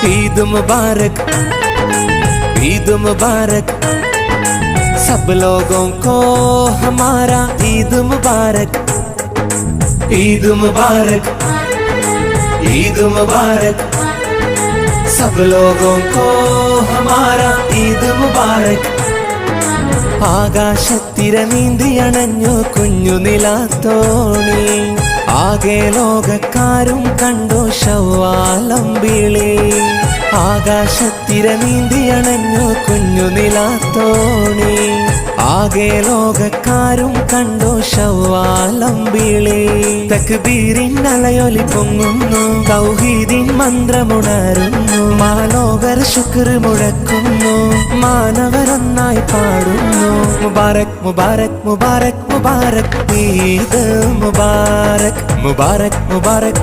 ईद मुबारक, ईद मुबारक, सब लोगों को हमारा ईद मुबारक। ईद मुबारक, ईद मुबारक, सब लोगों को हमारा ईद मुबारक। ആകാശത്തിര നീന്തിയണഞ്ഞു കുഞ്ഞു നിലാത്തോണി, ആകെ ലോകക്കാരും കണ്ടു ശവ്വാലമ്പിളി। ആകാശത്തിര നീന്തിയണഞ്ഞു കുഞ്ഞു നിലാത്തോണി, ആകെ ലോകക്കാരും കണ്ടു ശവ്വാലമ്പിളി। തക്ബീരിൻ അലയൊലി പൊങ്ങുന്നു, തൗഹീദിൻ മന്ത്രമുണരുന്നു, മാലോകർ ശുക്ർ മുഴക്കുന്നു, മാനവരൊന്നായി പാടുന്നു। മുബാരക് മുബാരക് മുബാരക് മുബാരക്, ഈദ് മുബാരക് മുബാരക് മുബാരക്।